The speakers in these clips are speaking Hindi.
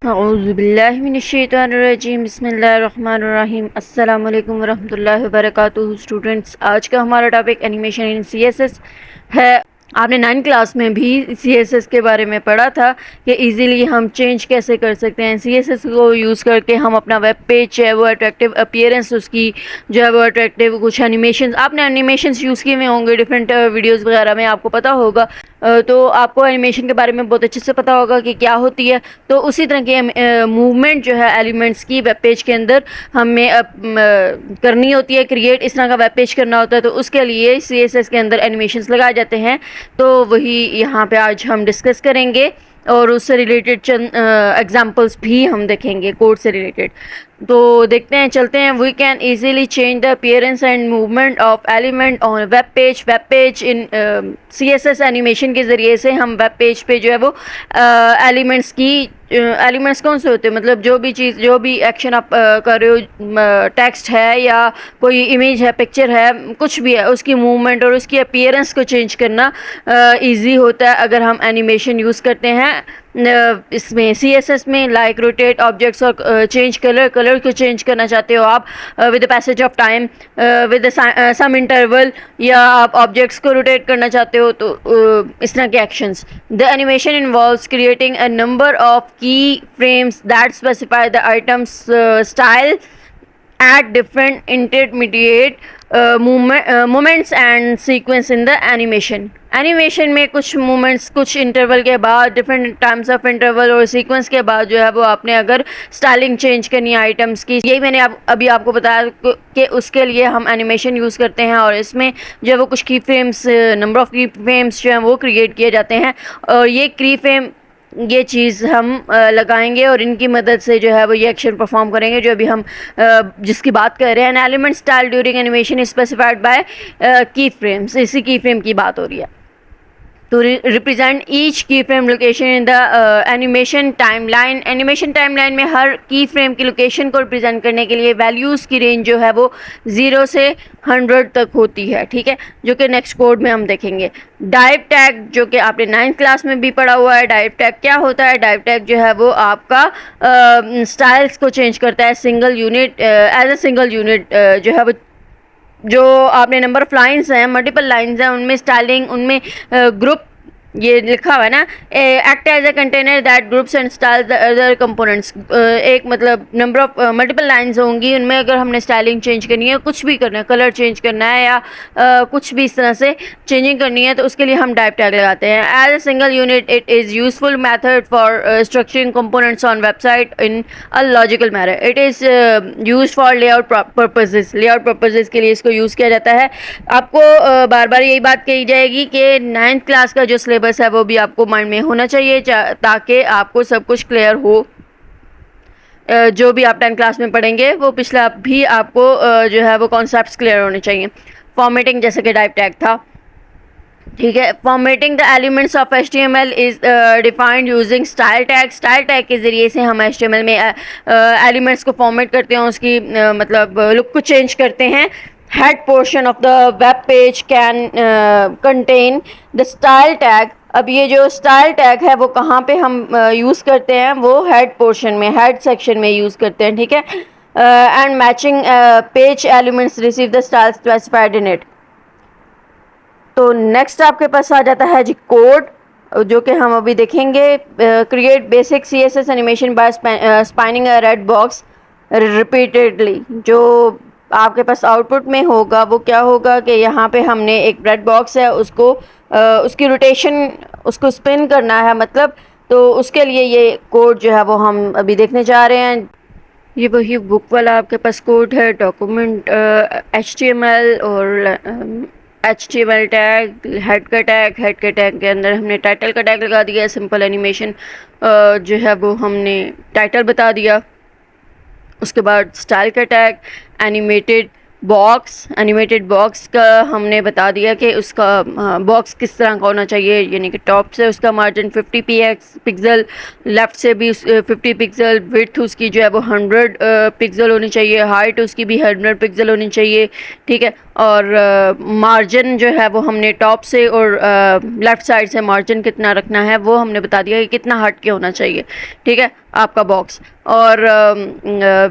औज़ुबिल्लाहि मिनश्शैतानिर्रजीम बिस्मिल्लाहिर्रहमानिर्रहीम अस्सलाम वालेकुम वरहमतुल्लाहि वबरकातुहू। स्टूडेंट्स, आज का हमारा टॉपिक एनिमेशन इन सीएसएस है। आपने 9th क्लास में भी सीएसएस के बारे में पढ़ा था कि इजीली हम चेंज कैसे कर सकते हैं। सीएसएस को यूज़ करके हम अपना वेब पेज जो है वो अट्रैक्टिव अपीयरेंस उसकी जो है वो अट्रैक्टिव कुछ एनिमेशन आपने एनिमेशंस यूज़ किए हुए होंगे डिफरेंट वीडियोस वगैरह में, आपको पता होगा। तो आपको एनिमेशन के बारे में बहुत अच्छे से पता होगा कि क्या होती है। तो उसी तरह की मूवमेंट जो है एलिमेंट्स की वेब पेज के अंदर हमें करनी होती है, क्रिएट इस तरह का वेब पेज करना होता है। तो उसके लिए सीएसएस के अंदर एनिमेशंस लगाए जाते हैं। तो वही यहाँ पे आज हम डिस्कस करेंगे और उससे रिलेटेड चंद एग्जांपल्स भी हम देखेंगे कोड से रिलेटेड। तो देखते हैं, चलते हैं। We can easily change the appearance and movement of element on web page in CSS animation के ज़रिए से हम वेब पेज पे जो है वो एलिमेंट्स की एलिमेंट्स कौन से होते हैं, मतलब जो भी चीज़, जो भी एक्शन आप कर रहे हो, टेक्स्ट है या कोई इमेज है, पिक्चर है, कुछ भी है, उसकी मूवमेंट और उसकी अपीयरेंस को चेंज करना इजी होता है अगर हम एनिमेशन यूज़ करते हैं इसमें सीएसएस में। लाइक रोटेट ऑब्जेक्ट्स और चेंज कलर को चेंज करना चाहते हो आप with the passage of time with some interval, या आप ऑब्जेक्ट्स को रोटेट करना चाहते हो तो इस तरह के actions. The animation involves creating a number of key frames that specify the items style at different intermediate moments and sequence in the animation में कुछ मोमेंट्स, कुछ इंटरवल के बाद, डिफरेंट टाइम्स ऑफ इंटरवल और सीक्वेंस के बाद जो है वो आपने अगर स्टाइलिंग चेंज करनी है आइटम्स की, यही मैंने अभी आपको बताया कि उसके लिए हम एनिमेशन यूज़ करते हैं। और इसमें जो है वो कुछ की फ्रेम्स, नंबर ऑफ़ की फ्रेम्स जो हैं वो क्रिएट किए जाते हैं। और ये चीज़ हम लगाएंगे और इनकी मदद से जो है वो ये एक्शन परफॉर्म करेंगे जो अभी हम जिसकी बात कर रहे हैं। An element style during animation is specified by key frames, इसी की फ्रेम की बात हो रही है। to represent each keyframe location in the animation timeline। Animation timeline में हर की फ्रेम की लोकेशन को रिप्रेजेंट करने के लिए वैल्यूज़ की रेंज जो है वो 0 से 100 तक होती है, ठीक है, जो कि नेक्स्ट कोड में हम देखेंगे। डाइव टैग, जो कि आपने 9th क्लास में भी पढ़ा हुआ है। डाइव टैग क्या होता है? डाइव टैग जो है वो आपका स्टाइल्स को चेंज करता है single unit, as a single unit जो है वो, जो आपने नंबर ऑफ लाइंस हैं, मल्टीपल लाइंस हैं, उनमें स्टाइलिंग, उनमें ग्रुप ये लिखा हुआ है ना, act as a container that groups and style the other components. एक मतलब नंबर ऑफ मल्टीपल लाइंस होंगी, उनमें अगर हमने स्टाइलिंग चेंज करनी है, कुछ भी करना है, कलर चेंज करना है या कुछ भी इस तरह से चेंजिंग करनी है, तो उसके लिए हम डाइव टैग लगाते हैं। As a single unit it is useful method for structuring components on website in a logical manner. It is use for layout purposes, layout purposes के लिए इसको यूज़ किया जाता है। आपको बार बार यही बात कही जाएगी कि 9th क्लास का जो सिलेबस है वो भी आपको माइंड में होना चाहिए ताकि आपको सब कुछ क्लियर हो। जो भी आप 10th क्लास में पढ़ेंगे वो पिछला भी आपको जो है वो कॉन्सेप्ट्स क्लियर होने चाहिए। फॉर्मेटिंग, जैसे कि डाइव टैग था, ठीक है। Formatting the elements of HTML is defined using style tag. Style tag के ज़रिए से हम HTML में एलिमेंट्स को फॉर्मेट करते हैं, उसकी मतलब लुक को चेंज करते हैं। Head portion of the web page can contain the style tag. अब ये जो स्टाइल टैग है वो कहाँ पे हम यूज़ करते हैं? वो हेड पोर्शन में, हेड सेक्शन में यूज़ करते हैं, ठीक है। And matching page elements receive the style specified in it. तो नेक्स्ट आपके पास आ जाता है जी कोड, जो कि हम अभी देखेंगे। Create basic CSS animation by spinning a red box repeatedly. जो आपके पास आउटपुट में होगा वो क्या होगा कि यहाँ पे हमने एक रेड बॉक्स है, उसको उसकी रोटेशन, उसको स्पिन करना है मतलब। तो उसके लिए ये कोड जो है वो हम अभी देखने जा रहे हैं। ये वही बुक वाला आपके पास कोड है, डॉक्यूमेंट HTML और HTML टैग, हेड के टैग के अंदर हमने टाइटल का टैग लगा दिया। सिंपल एनिमेशन जो है वो हमने टाइटल बता दिया। उसके बाद स्टाइल का टैग, एनिमेटेड बॉक्स का हमने बता दिया कि उसका बॉक्स किस तरह का होना चाहिए, यानी कि टॉप से उसका मार्जिन 50 पिक्सल, लेफ़्ट से भी 50 पिक्सल, विड्थ उसकी जो है वो 100 पिक्सल होनी चाहिए, हाइट उसकी भी 100 पिक्सल होनी चाहिए, ठीक है। और मार्जिन जो है वो हमने टॉप से और लेफ़्ट साइड से मार्जिन कितना रखना है वो हमने बता दिया कि कितना हट के होना चाहिए, ठीक है। आपका बॉक्स। और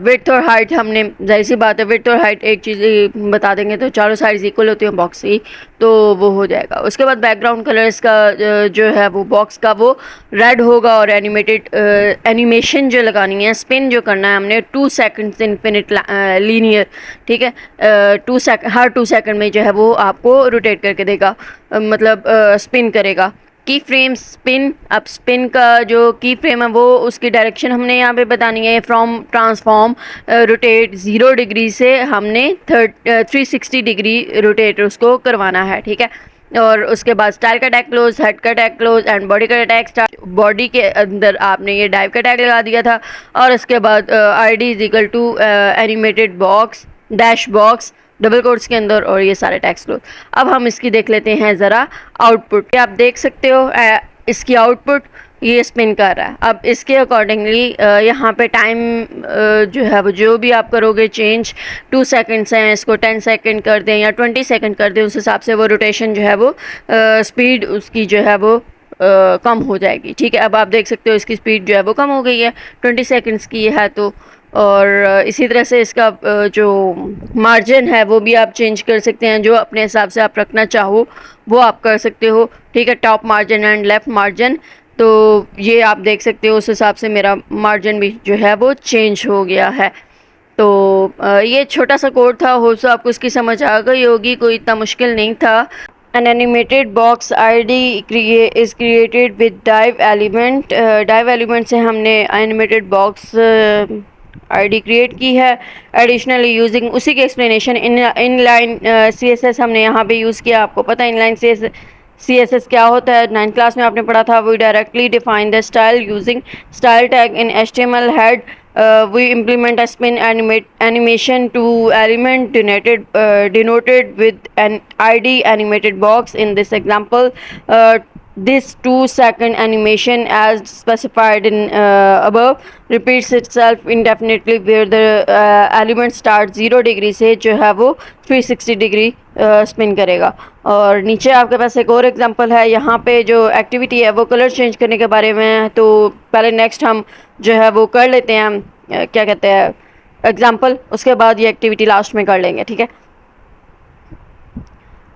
विड्थ और हाइट हमने, जाहिर सी बात है विड्थ और हाइट एक चीज़ बता देंगे तो चारों साइड्स इक्वल होती हैं बॉक्स की, तो वो हो जाएगा। उसके बाद बैकग्राउंड कलर इसका जो है वो बॉक्स का वो रेड होगा। और एनिमेटेड एनिमेशन जो लगानी है, स्पिन जो करना है हमने 2 सेकंड्स इनफिनिट लीनियर, ठीक है। हर 2 सेकंड में जो है वो आपको रोटेट करके देगा, मतलब स्पिन करेगा। की फ्रेम स्पिन, अब स्पिन का जो की फ्रेम है वो उसकी डायरेक्शन हमने यहाँ पे बतानी है। फ्रॉम ट्रांसफॉर्म रोटेट 0 डिग्री से हमने 360 डिग्री रोटेट उसको करवाना है, ठीक है। और उसके बाद स्टाइल का टैग क्लोज, हेड का टैग क्लोज एंड बॉडी का टैग स्टार्ट। बॉडी के अंदर आपने ये डाइव का टैग लगा दिया था। और उसके बाद I D is equal to animated box dash box double quotes के अंदर, और ये सारे टैग्स क्लोज। अब हम इसकी देख लेते हैं ज़रा आउटपुट। आप देख सकते हो इसकी आउटपुट ये स्पिन कर रहा है। अब इसके अकॉर्डिंगली यहाँ पे टाइम जो है वो जो भी आप करोगे चेंज, 2 सेकंड्स हैं, इसको 10 सेकंड कर दें या 20 सेकंड कर दें, उस हिसाब से वो रोटेशन जो है वो स्पीड उसकी जो है वो कम हो जाएगी, ठीक है। अब आप देख सकते हो इसकी स्पीड जो है वो कम हो गई है, 20 सेकंड्स की है तो। और इसी तरह से इसका जो मार्जिन है वो भी आप चेंज कर सकते हैं, जो अपने हिसाब से आप रखना चाहो वो आप कर सकते हो, ठीक है। Top margin and left margin, तो ये आप देख सकते हो, उस हिसाब से मेरा मार्जिन भी जो है वो चेंज हो गया है। तो ये छोटा सा कोड था, हो सो आपको इसकी समझ आ गई होगी, कोई इतना मुश्किल नहीं था। An animated box ID is created with div element. div element से हमने animated box ID क्रिएट की है। एडिशनली यूजिंग उसी की एक्सप्लेनेशन इनलाइन CSS हमने यहाँ पे यूज़ किया। आपको पता है इनलाइन CSS क्या होता है, 9th क्लास में आपने पढ़ा था। We directly define the style using style tag in HTML head. We implement a spin animation to element denoted with an ID animated box. In this example, this 2-second animation as specified in above repeats itself indefinitely, where the element start 0 degree से जो है वो 360 डिग्री स्पिन करेगा। और नीचे आपके पास एक और एग्जांपल है, यहाँ पे जो एक्टिविटी है वो कलर चेंज करने के बारे में है। तो पहले नेक्स्ट हम जो है वो कर लेते हैं, क्या कहते हैं, एग्जांपल, उसके बाद ये एक्टिविटी लास्ट में कर लेंगे, ठीक है।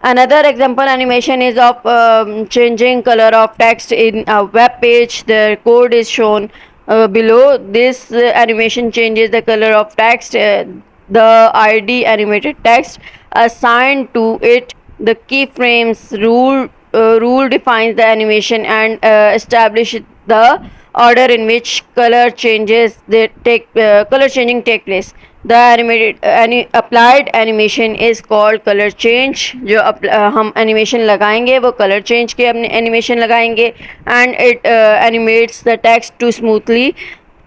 Another example animation is of changing color of text in a web page. The code is shown below. This animation changes the color of text. The ID animated text assigned to it. The keyframes rule defines the animation and establishes the order in which color changing take place. The applied animation is called color change. जो हम एनिमेशन लगाएंगे वो कलर चेंज के एनिमेशन लगाएंगे। and it animates the text to smoothly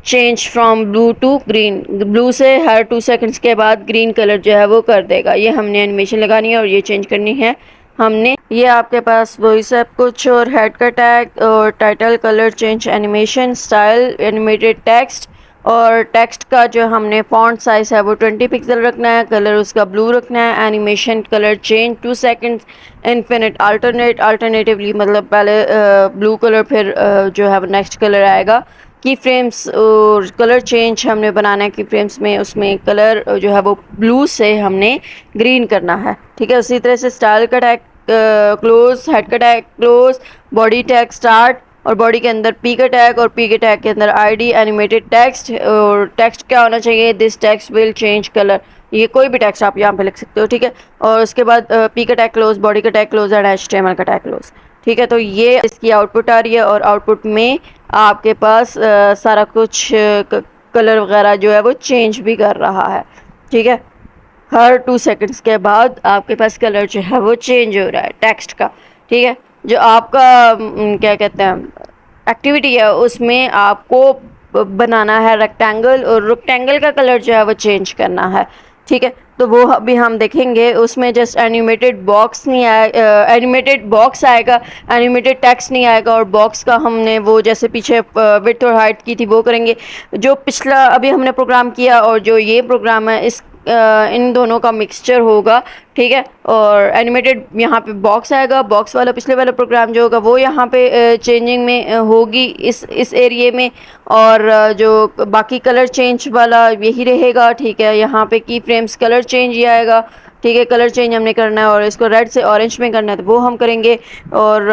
change from blue to green. Blue से हर 2 सेकंड्स के बाद ग्रीन कलर जो है वो कर देगा। ये हमने एनिमेशन लगानी है और ये चेंज करनी है हमने। ये आपके पास वही सब कुछ, और हेड का टैग और title, colour change animation, style, animated text, और टेक्स्ट का जो हमने फॉन्ट साइज़ है वो 20 पिक्सल रखना है, कलर उसका ब्लू रखना है, animation colour change 2 seconds, infinite alternatively, मतलब पहले ब्लू कलर फिर जो है वो नेक्स्ट कलर आएगा। की फ्रेम्स और कलर चेंज हमने बनाना है की फ्रेम्स में, उसमें कलर जो है वो ब्लू से हमने ग्रीन करना है, ठीक है। उसी तरह से स्टाइल का टैग क्लोज, हेड का tag close, body tag start, और बॉडी के अंदर पी का टैग, और पी के टैग के अंदर आईडी एनिमेटेड टेक्स्ट। और टेक्स्ट क्या होना चाहिए, this text will change colour, ये कोई भी टेक्स्ट आप यहाँ पे लिख सकते हो, ठीक है। और उसके बाद पी का टैग क्लोज, बॉडी का टैग क्लोज एंड HTML का टैग क्लोज, ठीक है। तो ये इसकी आउटपुट आ रही है, और आउटपुट में आपके पास सारा कुछ कलर वगैरह जो है वो चेंज भी कर रहा है, ठीक है। हर 2 सेकंड्स के बाद आपके पास कलर जो है वो चेंज हो रहा है टेक्स्ट का, ठीक है। जो आपका क्या कहते हैं एक्टिविटी है उसमें आपको बनाना है रेक्टेंगल, और रेक्टेंगल का कलर जो है वो चेंज करना है, ठीक है। तो वो अभी हम देखेंगे। उसमें जस्ट एनिमेटेड बॉक्स नहीं आएगा, एनिमेटेड बॉक्स आएगा, एनिमेटेड टेक्स्ट नहीं आएगा। और बॉक्स का हमने वो जैसे पीछे विड्थ और हाइट की थी वो करेंगे। जो पिछला अभी हमने प्रोग्राम किया और जो ये प्रोग्राम है, इस इन दोनों का मिक्सचर होगा, ठीक है। और एनिमेटेड यहाँ पे बॉक्स आएगा, बॉक्स वाला पिछले वाला प्रोग्राम जो होगा वो यहाँ पे चेंजिंग में होगी इस एरिए में। और जो बाकी कलर चेंज वाला यही रहेगा, ठीक है। यहाँ पे की फ्रेम्स कलर चेंज ही आएगा, ठीक है। कलर चेंज हमने करना है और इसको रेड से ऑरेंज में करना है तो वो हम करेंगे। और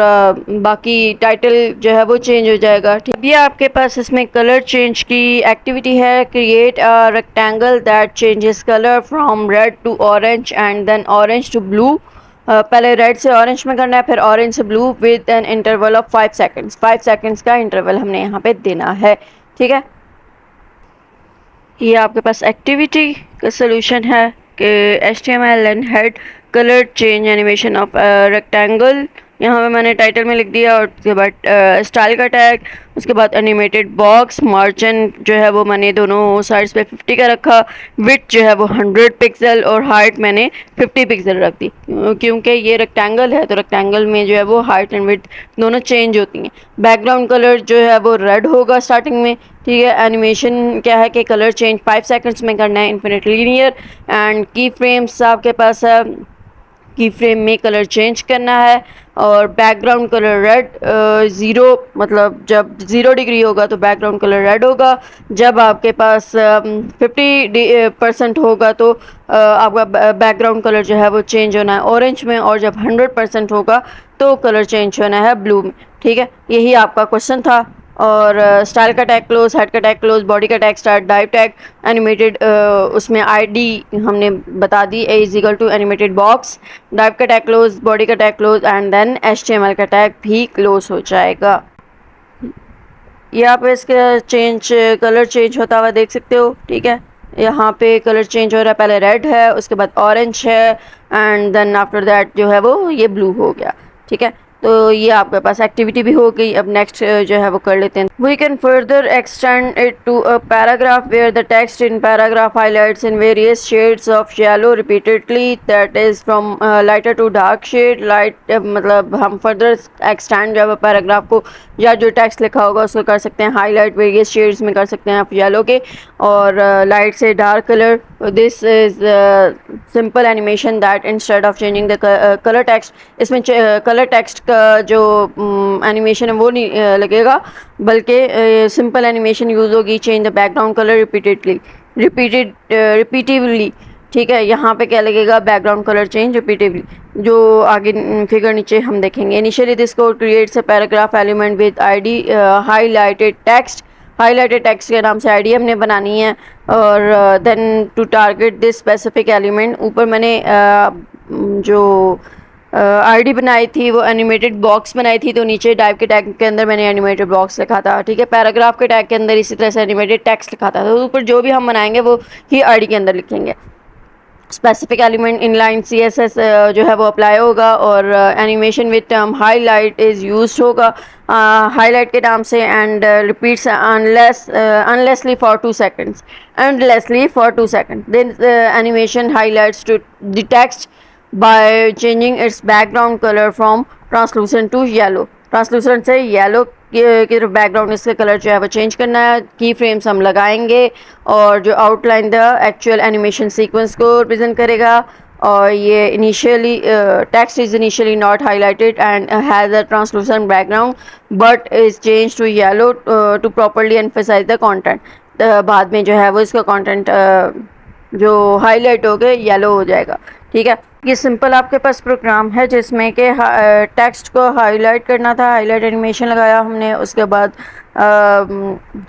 बाकी टाइटल जो है वो चेंज हो जाएगा, ठीक है। ये आपके पास इसमें कलर चेंज की एक्टिविटी है। Create a rectangle that changes colour from red to orange and then orange to blue. पहले रेड से ऑरेंज में करना है, फिर ऑरेंज से blue with an interval of 5 seconds. 5 seconds का इंटरवल हमने यहाँ पे देना है, ठीक है। ये आपके पास एक्टिविटी का सोल्यूशन है कि HTML and head colour change animation of rectangle. यहाँ पे मैंने टाइटल में लिख दिया और उसके बाद स्टाइल का टैग, उसके बाद एनिमेटेड बॉक्स मार्जिन जो है वो मैंने दोनों साइड्स पे 50 का रखा। विड्थ जो है वो 100 पिक्सल और हाइट मैंने 50 पिक्सल रख दी, क्योंकि ये रेक्टेंगल है तो रेक्टेंगल में जो है वो हाइट एंड विड्थ दोनों चेंज होती हैं। बैकग्राउंड कलर जो है वो रेड होगा स्टार्टिंग में, ठीक है। एनिमेशन क्या है कि कलर चेंज 5 सेकंड्स में करना है, इन्फिनिट लीनियर। एंड की फ्रेम्स आपके पास है, की फ्रेम में कलर चेंज करना है। और बैकग्राउंड कलर रेड, ज़ीरो मतलब जब 0 डिग्री होगा तो बैकग्राउंड कलर रेड होगा। जब आपके पास 50% होगा तो आपका बैकग्राउंड कलर जो है वो चेंज होना है ऑरेंज में। और जब 100% होगा तो कलर चेंज होना है ब्लू में, ठीक है। यही आपका क्वेश्चन था। और स्टाइल का टैग क्लोज, हेड का टैग क्लोज, बॉडी का tag start, div tag animated, उसमें आईडी हमने बता दी A is equal to animated box. Div का टैग क्लोज, बॉडी का tag close and then HTML का टैग भी क्लोज हो जाएगा। ये आप इसका चेंज कलर चेंज होता हुआ देख सकते हो, ठीक है। यहाँ पे कलर चेंज हो रहा है, पहले रेड है, उसके बाद ऑरेंज है एंड देन आफ्टर दैट जो है वो ये ब्लू हो गया, ठीक है। तो ये आपके पास एक्टिविटी भी हो गई। अब नेक्स्ट जो है वो कर लेते हैं। We can further extend it to a paragraph where the text in paragraph highlights in various shades of yellow repeatedly, that is from lighter to dark shade. Light मतलब हम फर्दर एक्सटेंड जो है पैराग्राफ को या जो टेक्स्ट लिखा होगा उसको कर सकते हैं हाईलाइट, वेरियस शेड्स में कर सकते हैं आप येलो के और लाइट से dark colour. This is simple animation that instead of changing the colour text, इसमें कलर टेक्स्ट का जो एनिमेशन है वो नहीं लगेगा, बल्कि सिंपल एनिमेशन यूज़ होगी। Change the background colour repetitively, ठीक है। यहाँ पे क्या लगेगा, बैकग्राउंड कलर चेंज रिपीटिवली, जो आगे फिगर नीचे हम देखेंगे। Initially this code creates a paragraph element with ID highlighted text. Highlighted text के नाम से आईडी हमने बनानी है। और then to target this specific element, ऊपर मैंने जो आईडी बनाई थी वो एनिमेटेड बॉक्स बनाई थी, तो नीचे डाइव के टैग के अंदर मैंने एनिमेटेड बॉक्स लिखा था, ठीक है। पैराग्राफ के टैग के अंदर इसी तरह से एनिमेटेड टेक्स्ट लिखा था, तो ऊपर जो भी हम बनाएंगे वो ही आईडी के अंदर लिखेंगे। स्पेसिफिक एलिमेंट इनलाइन CSS जो है वो अप्लाई होगा। और animation with term highlight is used होगा हाईलाइट के नाम से। And repeats endlessly for 2 seconds, endlessly for 2 seconds. Then animation highlights to the text by changing its background color from translucent to yellow. Translucent से येलो की तरफ बैकग्राउंड इसका कलर जो है वो चेंज करना है। की फ्रेम्स हम लगाएंगे और जो outline the actual animation sequence को रिप्रेजेंट करेगा। और ये initially text is initially not highlighted and has a translucent background but is change to yellow to properly emphasise the content. बाद में जो है वो इसका कंटेंट जो हाईलाइट हो गए येलो हो जाएगा, ठीक है। ये सिंपल आपके पास प्रोग्राम है जिसमें कि टेक्स्ट को हाईलाइट करना था, हाईलाइट एनिमेशन लगाया हमने। उसके बाद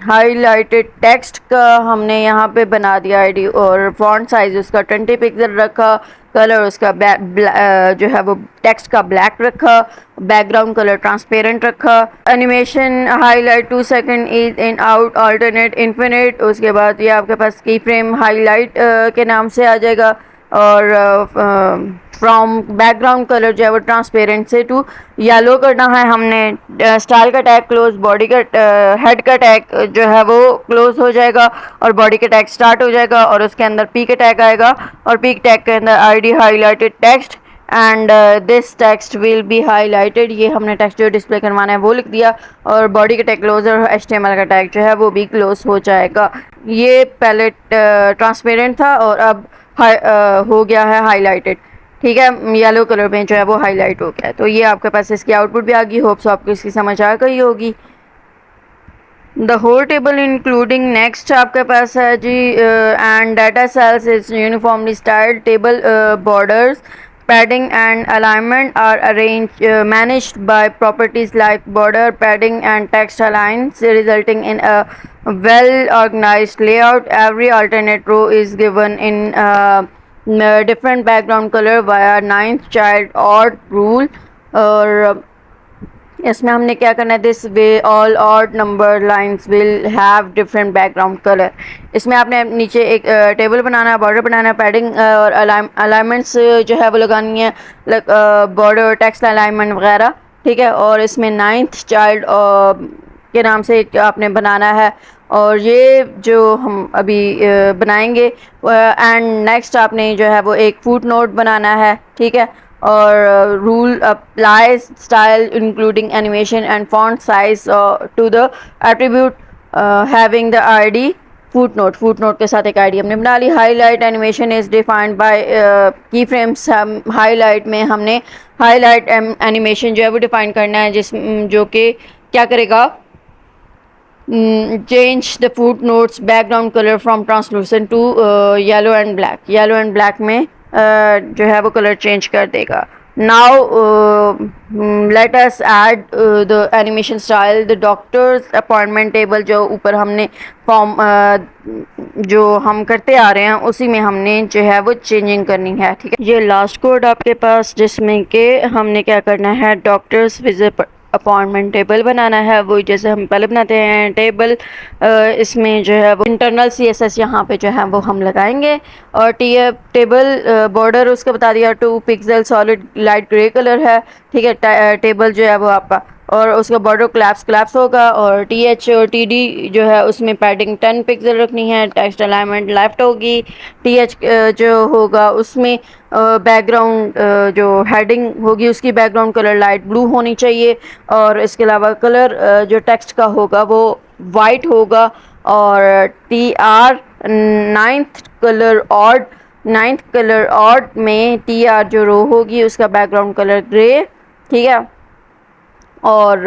हाईलाइटेड टेक्स्ट का हमने यहाँ पे बना दिया आईडी और फॉन्ट साइज उसका 20 पिक्सल रखा। कलर उसका जो है वो टेक्स्ट का ब्लैक रखा। बैकग्राउंड कलर ट्रांसपेरेंट रखा। Animation highlight 2 second is in out alternate infinite. उसके बाद ये आपके पास की फ्रेम हाईलाइट के नाम से आ जाएगा। और फ्रॉम बैकग्राउंड कलर जो है वो ट्रांसपेरेंट से टू येलो करना है हमने। स्टाइल का टैग क्लोज, बॉडी का हेड का टैग जो है वो क्लोज हो जाएगा और बॉडी का टैग स्टार्ट हो जाएगा और उसके अंदर पी का टैग आएगा और पी टैग के अंदर ID highlighted text and this text will be highlighted. ये हमने टेक्स्ट जो डिस्प्ले करवाना है वो लिख दिया और बॉडी का टैग क्लोज और HTML का टैग जो है वो भी क्लोज हो जाएगा। ये पहले ट्रांसपेरेंट था और अब हो गया है हाईलाइटेड, ठीक है, येलो कलर में जो है वो हाईलाइट हो गया है। तो ये आपके पास इसकी आउटपुट भी आ गई। होप्स आपको इसकी समझ आ गई होगी। The whole table including next आपके पास है जी, and data cells is uniformly styled table borders padding and alignment are arranged managed by properties like border padding and text aligns, resulting in a well organized layout. Every alternate row is given in different background color via ninth child odd rule, और इसमें हमने क्या करना है, this way all odd number lines will have different background colour. इसमें आपने नीचे एक टेबल बनाना है, बॉर्डर बनाना है, पैडिंग और अलाइनमेंट्स जो है वो लगानी है, बॉर्डर टेक्स्ट अलाइनमेंट वगैरह, ठीक है। और इसमें नाइन्थ चाइल्ड के नाम से आपने बनाना है, और ये जो हम अभी बनाएंगे। एंड नेक्स्ट आपने जो है वो एक फुट नोट बनाना है, ठीक है। और rule apply style including animation and font size to the attribute having the ID foot note के साथ एक आईडी हमने बना ली। Highlight animation is defined by key frames. Highlight में हमने हाईलाइट एनिमेशन जो है वो डिफाइन करना है, जो कि क्या करेगा, change the foot notes background colour from translucent to yellow and black. Yellow and black में जो है वो कलर चेंज कर देगा। Now let us add the animation style. The doctors appointment table जो ऊपर हमने फॉर्म जो हम करते आ रहे हैं उसी में हमने जो है वो चेंजिंग करनी है, ठीक है। ये लास्ट कोड आपके पास, जिसमें कि हमने क्या करना है, डॉक्टर्स विजिट अपॉइंटमेंट टेबल बनाना है, वो जैसे हम पहले बनाते हैं टेबल। इसमें जो है वो इंटरनल CSS यहाँ पे जो है वो हम लगाएंगे। और टेबल बॉर्डर उसका बता दिया 2 pixel solid light grey colour है, ठीक है। टेबल जो है वो आपका, और उसका बॉर्डर क्लैप्स होगा। और TH और TD जो है उसमें पैडिंग 10 पिक्सल रखनी है। टेक्स्ट अलाइनमेंट लेफ्ट होगी। TH जो होगा उसमें बैकग्राउंड जो हेडिंग होगी उसकी बैकग्राउंड कलर लाइट ब्लू होनी चाहिए। और इसके अलावा कलर जो टेक्स्ट का होगा वो वाइट होगा। और TR नाइन्थ कलर ऑड में TR जो रो होगी उसका बैकग्राउंड कलर ग्रे, ठीक है। और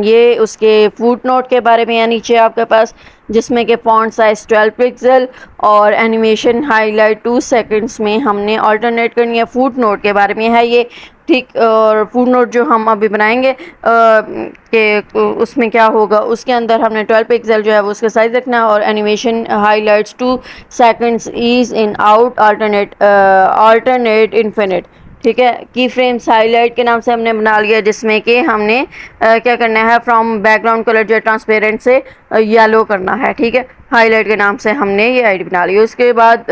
ये उसके फुट नोट के बारे में है नीचे आपके पास, जिसमें कि फॉन्ट साइज 12 पिक्सल और एनिमेशन हाईलाइट 2 सेकंड्स में हमने अल्टरनेट करनी है। फुट नोट के बारे में है ये, ठीक। और फुट नोट जो हम अभी बनाएंगे कि उसमें क्या होगा, उसके अंदर हमने 12 पिक्सल जो है वो उसका साइज रखना है। और animation highlights 2 seconds is in out alternate infinite, ठीक है। की फ्रेम्स हाईलाइट के नाम से हमने बना लिया, जिसमें कि हमने क्या करना है, फ्रॉम बैकग्राउंड कलर जो है ट्रांसपेरेंट से येलो करना है, ठीक है। हाईलाइट के नाम से हमने ये आईडी बना ली। उसके बाद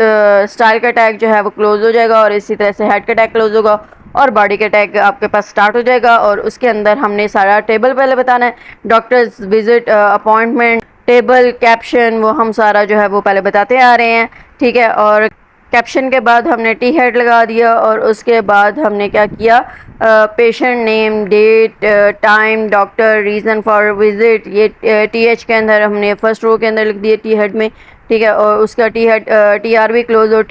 स्टाइल का टैग जो है वो क्लोज हो जाएगा, और इसी तरह से हेड का टैग क्लोज होगा, और बॉडी का टैग आपके पास स्टार्ट हो जाएगा। और उसके अंदर हमने सारा टेबल पहले बताना है, doctors visit appointment table caption, वो हम सारा जो है वो पहले बताते आ रहे हैं, ठीक है। और कैप्शन के बाद हमने टी हेड लगा दिया, और उसके बाद हमने क्या किया, patient name, date, time, doctor, reason for visit, ये TH के अंदर हमने फर्स्ट रो के अंदर लिख दिए टी हेड में, ठीक है। और उसका TR भी क्लोज, और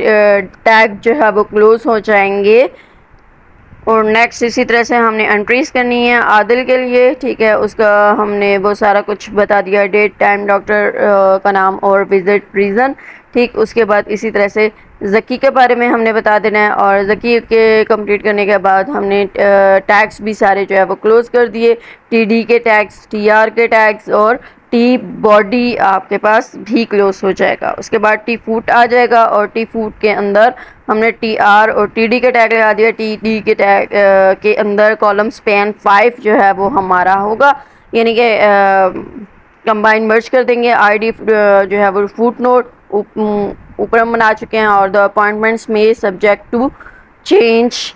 टैग जो है वो क्लोज हो जाएंगे। और नेक्स्ट इसी तरह से हमने एंट्रीज करनी है आदिल के लिए, ठीक है। उसका हमने वो सारा कुछ बता दिया, डेट, टाइम, डॉक्टर का नाम और विजिट रीज़न, ठीक। उसके बाद इसी तरह से ज़की के बारे में हमने बता देना है। और ज़की के कंप्लीट करने के बाद हमने टैग्स भी सारे जो है वो क्लोज कर दिए, TD के टैग्स, TR के टैग्स, और T बॉडी आपके पास भी क्लोज हो जाएगा। उसके बाद T फूट आ जाएगा, और T फूट के अंदर हमने TR और TD के टैग लगा दिया। TD के टैग के अंदर कॉलम स्पैन 5 जो है वो हमारा होगा, यानी कि कंबाइन मर्ज कर देंगे। ID जो है वो फुट नोट ऊपर हम बना चुके हैं, और द अपॉइंटमेंट्स में सब्जेक्ट टू चेंज,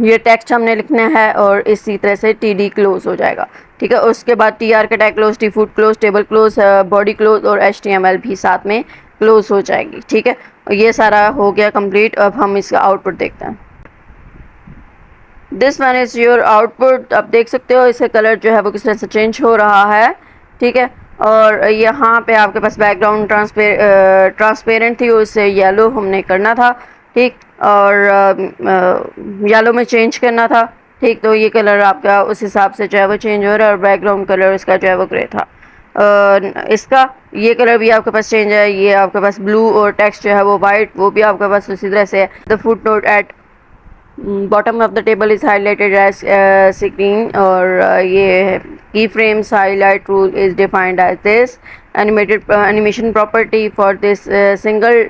ये टेक्स्ट हमने लिखना है। और इसी तरह से TD क्लोज हो जाएगा, ठीक है। उसके बाद TR का tag close, T foot close, table close, body close, और HTML भी साथ में क्लोज हो जाएगी, ठीक है। ये सारा हो गया कंप्लीट। अब हम इसका आउटपुट देखते हैं। This one is your output. आप देख सकते हो इसका कलर जो है वो किस तरह से चेंज हो रहा है, ठीक है। और यहाँ पे आपके पास बैकग्राउंड ट्रांसपेरेंट थी, उससे येलो हमने करना था, ठीक, और येलो में चेंज करना था, ठीक। तो ये कलर आपका उस हिसाब से जो है वो चेंज हो रहा है, और बैकग्राउंड कलर इसका जो है वो ग्रे था। इसका ये कलर भी आपके पास चेंज है, ये आपके पास ब्लू, और टेक्स्ट जो है वो वाइट, वो भी आपके पास उसी तरह से है। The foot note at bottom of the table is highlighted as screen, और ये key frames highlight rule is defined as this animated animation property for this single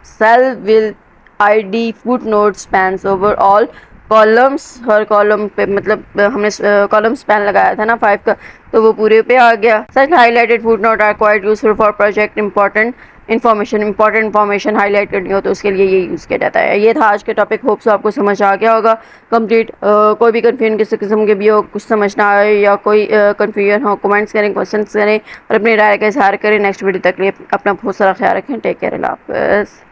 cell will ID foot note spans over all columns. हर कॉलम पे मतलब हमने कॉलम स्पैन लगाया था ना 5 का, तो वो पूरे पे आ गया। Such highlighted foot note are quite useful for project important information highlight करनी हो तो उसके लिए ये यूज़ किया जाता है। ये था आज के टॉपिक, होप सो आपको समझ आ गया होगा कंप्लीट। कोई भी कन्फ्यूजन किसी किस्म के भी हो, कुछ समझ ना आए या कोई कन्फ्यूजन हो, कमेंट्स करें, क्वेश्चंस करें और अपनी राय का इजहार करें। नेक्स्ट वीडियो तक लिए अपना बहुत सारा ख्याल रखें। टेक केयर, अल्लाह हाफ़िज़।